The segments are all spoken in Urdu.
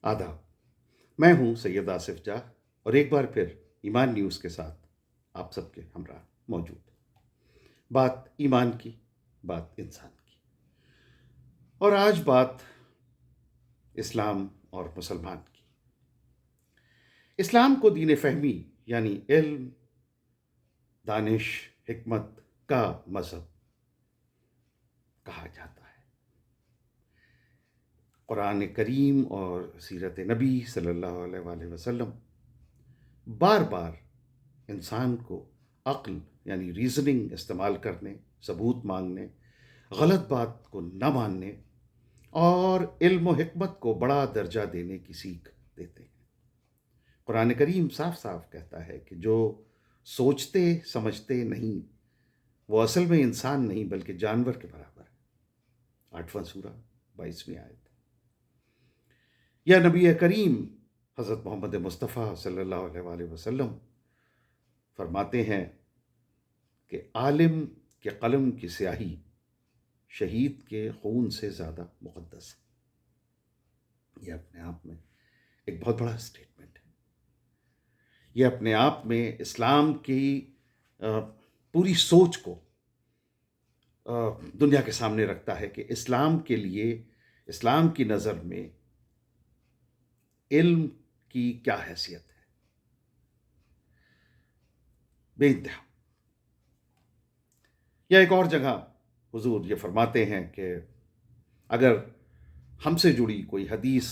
آداب، میں ہوں سید آصف جاہ اور ایک بار پھر ایمان نیوز کے ساتھ آپ سب کے ہمراہ موجود۔ بات ایمان کی، بات انسان کی، اور آج بات اسلام اور مسلمان کی۔ اسلام کو دین فہمی یعنی علم، دانش، حکمت کا مذہب کہا جاتا ہے۔ قرآن کریم اور سیرت نبی صلی اللہ علیہ وآلہ وسلم بار بار انسان کو عقل یعنی ریزننگ استعمال کرنے، ثبوت مانگنے، غلط بات کو نہ ماننے اور علم و حکمت کو بڑا درجہ دینے کی سیکھ دیتے ہیں۔ قرآن کریم صاف صاف کہتا ہے کہ جو سوچتے سمجھتے نہیں وہ اصل میں انسان نہیں بلکہ جانور کے برابر ہے۔ 8واں سورہ 22ویں آیت۔ یا نبی کریم حضرت محمد مصطفیٰ صلی اللہ علیہ وآلہ وسلم فرماتے ہیں کہ عالم کے قلم کی سیاہی شہید کے خون سے زیادہ مقدس ہے۔ یہ اپنے آپ میں ایک بہت بڑا اسٹیٹمنٹ ہے۔ یہ اپنے آپ میں اسلام کی پوری سوچ کو دنیا کے سامنے رکھتا ہے کہ اسلام کے لیے، اسلام کی نظر میں علم کی کیا حیثیت ہے۔ بے انتہا۔ یا ایک اور جگہ حضور یہ فرماتے ہیں کہ اگر ہم سے جڑی کوئی حدیث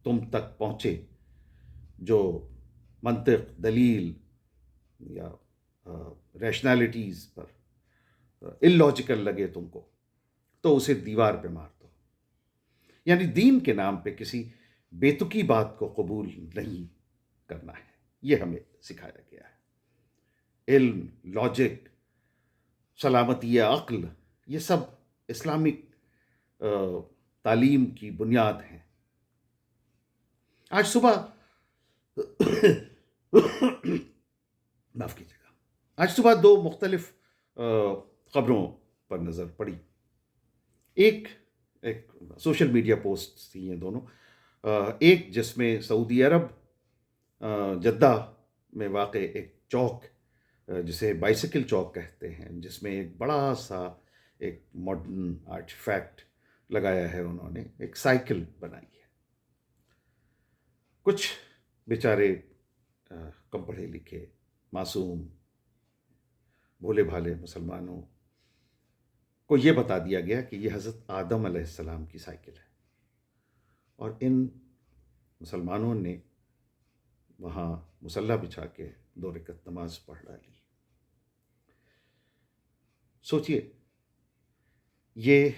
تم تک پہنچے جو منطق، دلیل یا ریشنالٹیز پر اللاجیکل لگے تم کو تو اسے دیوار پہ مار دو۔ یعنی دین کے نام پہ کسی بیتکی بات کو قبول نہیں کرنا ہے۔ یہ ہمیں سکھایا گیا ہے۔ علم، لاجک، سلامتی عقل، یہ سب اسلامک تعلیم کی بنیاد ہیں۔ آج صبح معاف کیجیے گا، آج صبح دو مختلف خبروں پر نظر پڑی۔ ایک سوشل میڈیا پوسٹ تھی، یہ دونوں۔ ایک جس میں سعودی عرب جدہ میں واقع ایک چوک جسے بائسیکل چوک کہتے ہیں، جس میں ایک بڑا سا ایک ماڈرن آرٹیفیکٹ لگایا ہے، انہوں نے ایک سائیکل بنائی ہے۔ کچھ بیچارے کم پڑھے لکھے، معصوم، بھولے بھالے مسلمانوں کو یہ بتا دیا گیا کہ یہ حضرت آدم علیہ السلام کی سائیکل ہے، اور ان مسلمانوں نے وہاں مصلی بچھا کے 2 رکعت نماز پڑھ ڈالی۔ سوچئے، یہ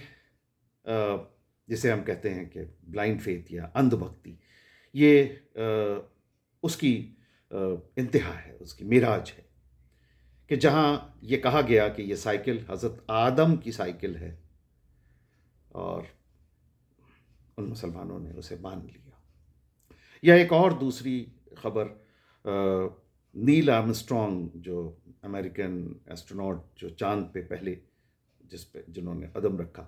جسے ہم کہتے ہیں کہ بلائنڈ فیتھ یا اندھ بھکتی، یہ اس کی انتہا ہے، اس کی معراج ہے کہ جہاں یہ کہا گیا کہ یہ سائیکل حضرت آدم کی سائیکل ہے، اور ان مسلمانوں نے اسے مان لیا۔ یا ایک اور دوسری خبر، نیل آرمسٹرانگ جو امریکن ایسٹروناٹ جو چاند پہ پہلے جنہوں نے قدم رکھا،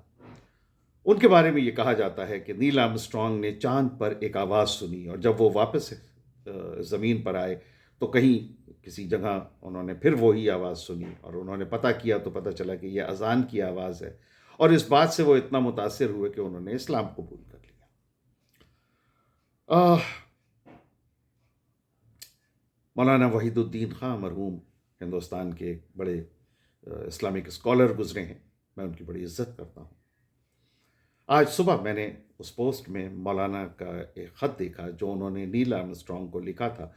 ان کے بارے میں یہ کہا جاتا ہے کہ نیل آرمسٹرانگ نے چاند پر ایک آواز سنی، اور جب وہ واپس زمین پر آئے تو کہیں کسی جگہ انہوں نے پھر وہی آواز سنی، اور انہوں نے پتہ کیا تو پتہ چلا کہ یہ اذان کی آواز ہے، اور اس بات سے وہ اتنا متاثر ہوئے کہ انہوں نے اسلام قبول کر لیا۔ مولانا وحید الدین خان مرحوم ہندوستان کے ایک بڑے اسلامک اسکالر گزرے ہیں، میں ان کی بڑی عزت کرتا ہوں۔ آج صبح میں نے اس پوسٹ میں مولانا کا ایک خط دیکھا جو انہوں نے نیل آرمسٹرانگ کو لکھا تھا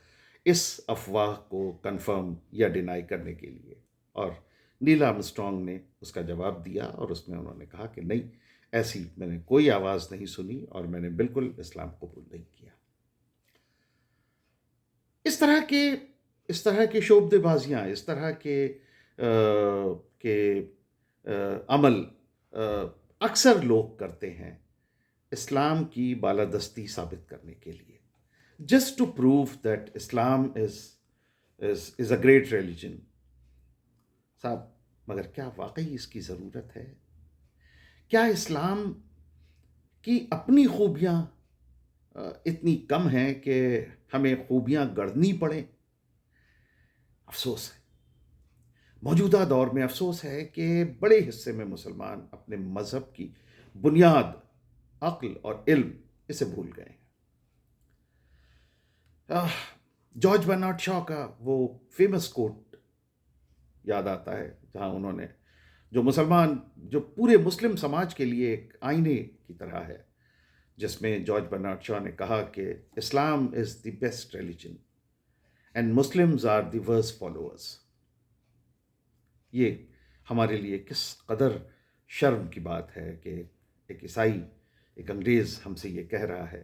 اس افواہ کو کنفرم یا ڈینائی کرنے کے لیے، اور نیل آرمسٹرانگ نے اس کا جواب دیا، اور اس میں انہوں نے کہا کہ نہیں، ایسی میں نے کوئی آواز نہیں سنی، اور میں نے بالکل اسلام قبول نہیں کیا۔ اس طرح کے شعبدے بازیاں، اس طرح کے عمل اکثر لوگ کرتے ہیں اسلام کی بالادستی ثابت کرنے کے لیے، just to prove that Islam is a great religion. صاحب، مگر کیا واقعی اس کی ضرورت ہے؟ کیا اسلام کی اپنی خوبیاں اتنی کم ہیں کہ ہمیں خوبیاں گڑھنی پڑیں. افسوس ہے، موجودہ دور میں افسوس ہے کہ بڑے حصے میں مسلمان اپنے مذہب کی بنیاد عقل اور علم اسے بھول گئے ہیں. جارج برنارڈ شاہ کا وہ فیمس کوٹ یاد آتا ہے، جہاں انہوں نے جو پورے مسلم سماج کے لیے ایک آئینے کی طرح ہے، جس میں جارج برنارڈ شاہ نے کہا کہ Islam is the best religion and Muslims are the worst followers. یہ ہمارے لیے کس قدر شرم کی بات ہے کہ ایک عیسائی، ایک انگریز ہم سے یہ کہہ رہا ہے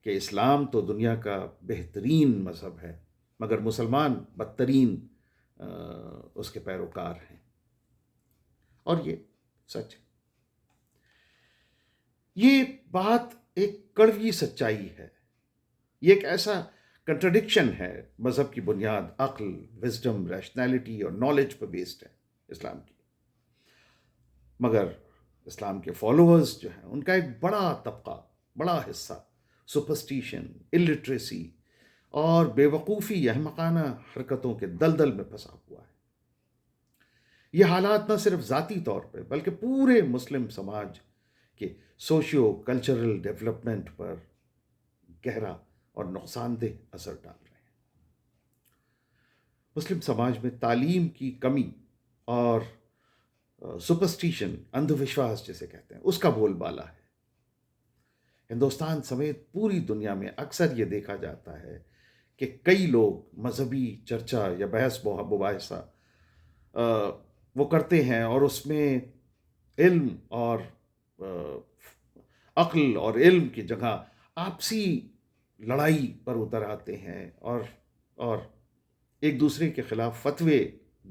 کہ اسلام تو دنیا کا بہترین مذہب ہے، مگر مسلمان بدترین اس کے پیروکار ہیں. اور یہ سچ ہے. یہ بات ایک کڑوی سچائی ہے. یہ ایک ایسا کنٹرڈکشن ہے. مذہب کی بنیاد عقل، وزڈم، ریشنالٹی اور نالج پر بیسڈ ہے اسلام کی، مگر اسلام کے فالوورز جو ہیں ان کا ایک بڑا طبقہ، بڑا حصہ سپرسٹیشن، الٹریسی اور بے وقوفی، احمقانہ حرکتوں کے دلدل میں پھنسا ہوا ہے. یہ حالات نہ صرف ذاتی طور پہ بلکہ پورے مسلم سماج کے سوشیو کلچرل ڈیولپمنٹ پر گہرا اور نقصان دہ اثر ڈال رہے ہیں. مسلم سماج میں تعلیم کی کمی اور سپرسٹیشن، اندھ وشواس جسے کہتے ہیں، اس کا بول بالا ہے. ہندوستان سمیت پوری دنیا میں اکثر یہ دیکھا جاتا ہے کہ کئی لوگ مذہبی چرچا یا بحث مباحثہ وہ کرتے ہیں اور اس میں علم اور عقل اور علم کی جگہ آپسی لڑائی پر اتر آتے ہیں اور ایک دوسرے کے خلاف فتوے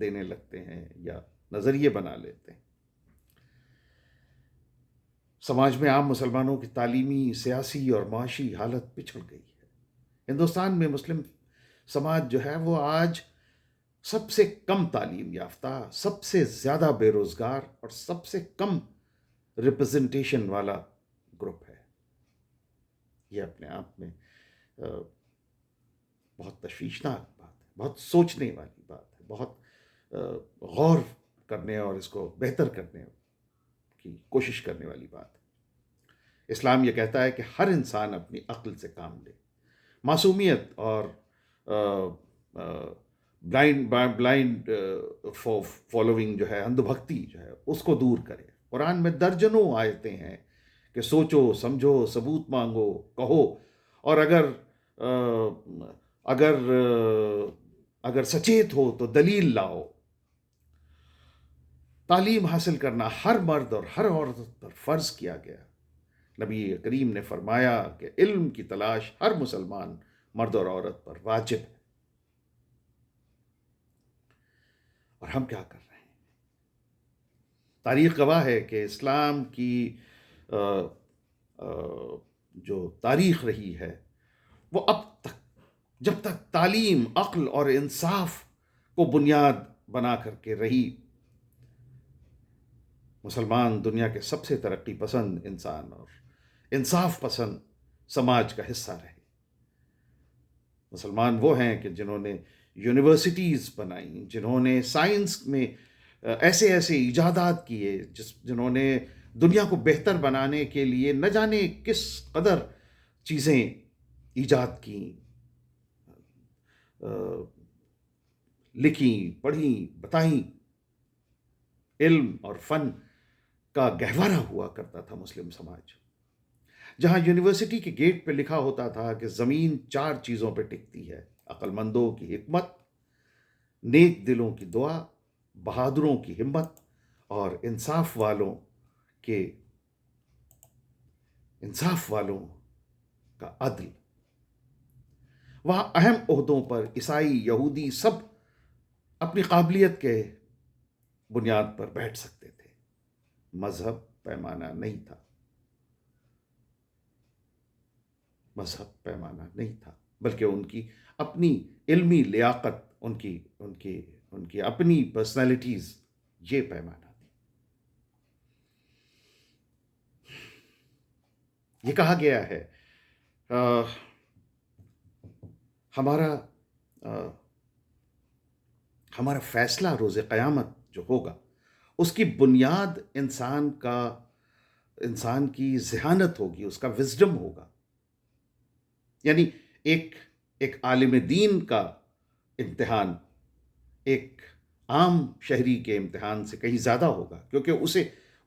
دینے لگتے ہیں یا نظریے بنا لیتے ہیں. سماج میں عام مسلمانوں کی تعلیمی، سیاسی اور معاشی حالت پچھڑ گئی ہے. ہندوستان میں مسلم سماج جو ہے وہ آج سب سے کم تعلیم یافتہ، سب سے زیادہ بے روزگار اور سب سے کم ریپرزنٹیشن والا گروپ ہے. یہ اپنے آپ میں بہت تشویشناک بات ہے، بہت سوچنے والی بات ہے، بہت غور کرنے اور اس کو بہتر کرنے کی کوشش کرنے والی بات ہے. اسلام یہ کہتا ہے کہ ہر انسان اپنی عقل سے کام لے، معصومیت اور بلائنڈ فالوئنگ جو ہے، اندھ بھکتی جو ہے، اس کو دور کرے. قرآن میں درجنوں آیتیں ہیں کہ سوچو، سمجھو، ثبوت مانگو، کہو، اور اگر سچیت ہو تو دلیل لاؤ. تعلیم حاصل کرنا ہر مرد اور ہر عورت پر فرض کیا گیا. نبی کریم نے فرمایا کہ علم کی تلاش ہر مسلمان مرد اور عورت پر واجب ہے. اور ہم کیا کر رہے ہیں؟ تاریخ گواہ ہے کہ اسلام کی جو تاریخ رہی ہے وہ اب تک، جب تک تعلیم، عقل اور انصاف کو بنیاد بنا کر کے رہی، مسلمان دنیا کے سب سے ترقی پسند انسان اور انصاف پسند سماج کا حصہ رہے. مسلمان وہ ہیں کہ جنہوں نے یونیورسٹیز بنائیں، جنہوں نے سائنس میں ایسے ایسے ایجادات کیے، جنہوں نے دنیا کو بہتر بنانے کے لیے نہ جانے کس قدر چیزیں ایجاد کیں، لکھیں، پڑھیں، بتائیں. علم اور فن کا گہوارہ ہوا کرتا تھا مسلم سماج. جہاں یونیورسٹی کے گیٹ پہ لکھا ہوتا تھا کہ زمین 4 چیزوں پہ ٹکتی ہے: عقل مندوں کی حکمت، نیک دلوں کی دعا، بہادروں کی ہمت اور انصاف والوں کا عدل. وہاں اہم عہدوں پر عیسائی، یہودی سب اپنی قابلیت کے بنیاد پر بیٹھ سکتے تھے. مذہب پیمانہ نہیں تھا. مذہب پیمانہ نہیں تھا، بلکہ ان کی اپنی علمی لیاقت، ان کی اپنی پرسنالٹیز، یہ پیمانہ تھی. یہ کہا گیا ہے آ، ہمارا آ، ہمارا فیصلہ روز قیامت جو ہوگا اس کی بنیاد انسان کی ذہانت ہوگی، اس کا وزڈم ہوگا. یعنی ایک ایک عالم دین کا امتحان ایک عام شہری کے امتحان سے کہیں زیادہ ہوگا، کیونکہ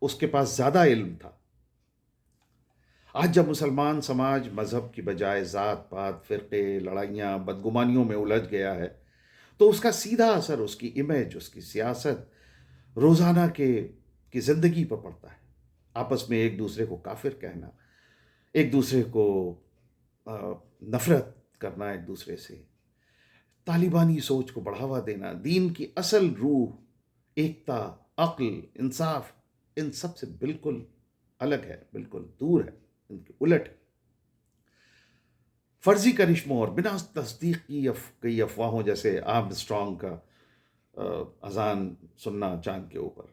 اس کے پاس زیادہ علم تھا. آج جب مسلمان سماج مذہب کی بجائے ذات پات، فرقے، لڑائیاں، بدگمانیوں میں الجھ گیا ہے، تو اس کا سیدھا اثر اس کی امیج، اس کی سیاست، روزانہ کی زندگی پر پڑتا ہے. آپس میں ایک دوسرے کو کافر کہنا، ایک دوسرے کو آ، نفرت کرنا ایک دوسرے سے، طالبانی سوچ کو بڑھاوا دینا، دین کی اصل روح، ایکتا، عقل، انصاف، ان سب سے بالکل الگ ہے، بالکل دور ہے، ان کے الٹ ہے. فرضی کرشموں اور بنا تصدیق کی کئی افواہوں، جیسے آرم اسٹرانگ کا اذان سننا چاند کے اوپر،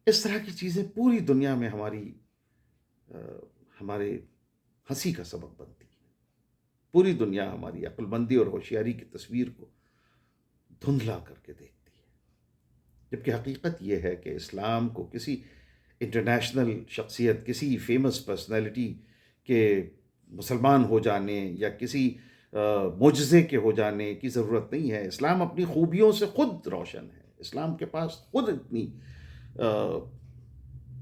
اس طرح کی چیزیں پوری دنیا میں آ، ہمارے ہنسی کا سبب بنتی ہیں. پوری دنیا ہماری عقل مندی اور ہوشیاری کی تصویر کو دھندلا کر کے دیکھتی ہے. جبکہ حقیقت یہ ہے کہ اسلام کو کسی انٹرنیشنل شخصیت، کسی فیمس پرسنالٹی کے مسلمان ہو جانے یا کسی معجزے کے ہو جانے کی ضرورت نہیں ہے. اسلام اپنی خوبیوں سے خود روشن ہے. اسلام کے پاس خود آ،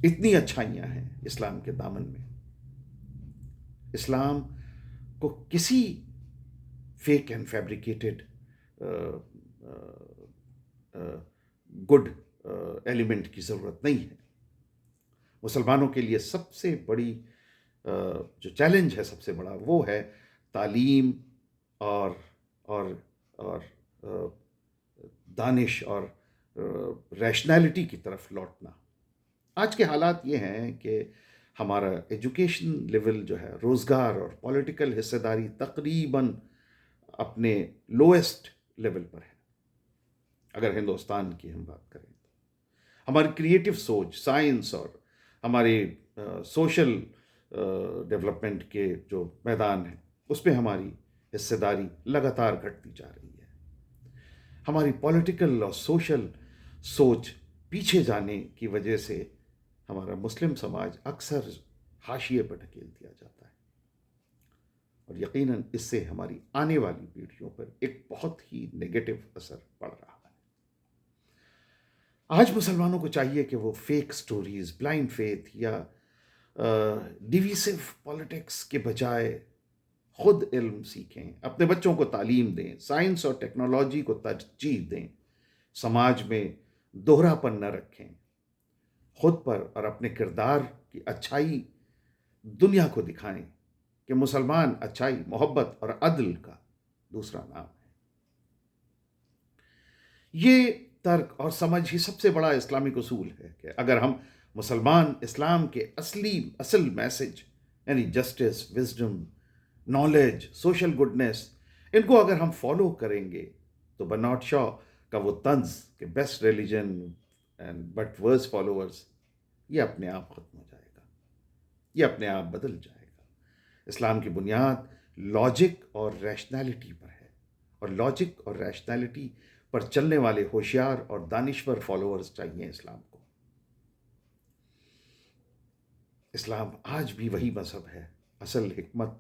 اتنی اچھائیاں ہیں اسلام کے دامن میں. اسلام کو کسی fake and fabricated good element کی ضرورت نہیں ہے. مسلمانوں کے لیے سب سے بڑی جو چیلنج ہے، سب سے بڑا، وہ ہے تعلیم اور اور اور دانش اور ریشنالٹی کی طرف لوٹنا. آج کے حالات یہ ہیں کہ ہمارا ایجوکیشن لیول جو ہے، روزگار اور پولیٹیکل حصہ داری تقریباً اپنے لوئسٹ لیول پر ہے. اگر ہندوستان کی ہم بات کریں تو ہماری کریٹو سوچ، سائنس اور ہمارے سوشل ڈیولپمنٹ کے جو میدان ہیں، اس پہ ہماری حصہ داری لگاتار گھٹتی جا رہی ہے. ہماری پولیٹیکل اور سوشل سوچ پیچھے جانے کی وجہ سے ہمارا مسلم سماج اکثر حاشیے پر ڈھکیل دیا جاتا ہے، اور یقیناً اس سے ہماری آنے والی پیڑھیوں پر ایک بہت ہی نگیٹو اثر پڑ رہا ہے. آج مسلمانوں کو چاہیے کہ وہ فیک سٹوریز، بلائنڈ فیتھ یا ڈیویسو پالیٹکس کے بجائے خود علم سیکھیں، اپنے بچوں کو تعلیم دیں، سائنس اور ٹیکنالوجی کو ترجیح دیں، سماج میں دوہرا پن نہ رکھیں، خود پر اور اپنے کردار کی اچھائی دنیا کو دکھائیں کہ مسلمان اچھائی، محبت اور عدل کا دوسرا نام ہے. یہ ترک اور سمجھ ہی سب سے بڑا اسلامک اصول ہے کہ اگر ہم مسلمان اسلام کے اصل میسج، یعنی justice, wisdom, knowledge, social goodness, ان کو اگر ہم فالو کریں گے تو برنارڈ شاہ کا وہ طنز کہ best religion and but worse followers, یہ اپنے آپ ختم ہو جائے گا، یہ اپنے آپ بدل جائے گا. اسلام کی بنیاد لاجک اور ریشنالٹی پر ہے، اور لاجک اور ریشنالٹی پر چلنے والے ہوشیار اور دانشور فالوورز چاہیے اسلام کو. اسلام آج بھی وہی مذہب ہے، اصل حکمت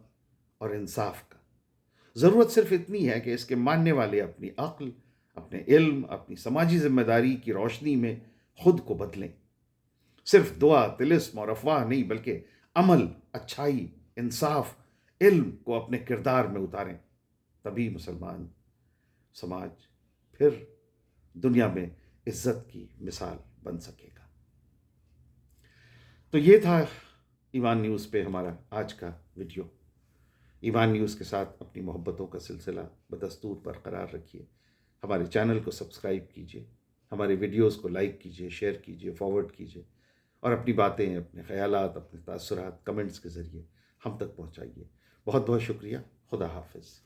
اور انصاف کا. ضرورت صرف اتنی ہے کہ اس کے ماننے والے اپنی عقل، اپنے علم، اپنی سماجی ذمہ داری کی روشنی میں خود کو بدلیں. صرف دعا، طلسم اور افواہ نہیں، بلکہ عمل، اچھائی، انصاف، علم کو اپنے کردار میں اتاریں. تبھی مسلمان سماج پھر دنیا میں عزت کی مثال بن سکے گا. تو یہ تھا ایمان نیوز پہ ہمارا آج کا ویڈیو. ایمان نیوز کے ساتھ اپنی محبتوں کا سلسلہ بدستور برقرار رکھیے. ہمارے چینل کو سبسکرائب کیجیے، ہمارے ویڈیوز کو لائک کیجیے، شیئر کیجیے، فارورڈ کیجیے، اور اپنی باتیں، اپنے خیالات، اپنے تاثرات کمنٹس کے ذریعے ہم تک پہنچائیے. بہت بہت شکریہ. خدا حافظ.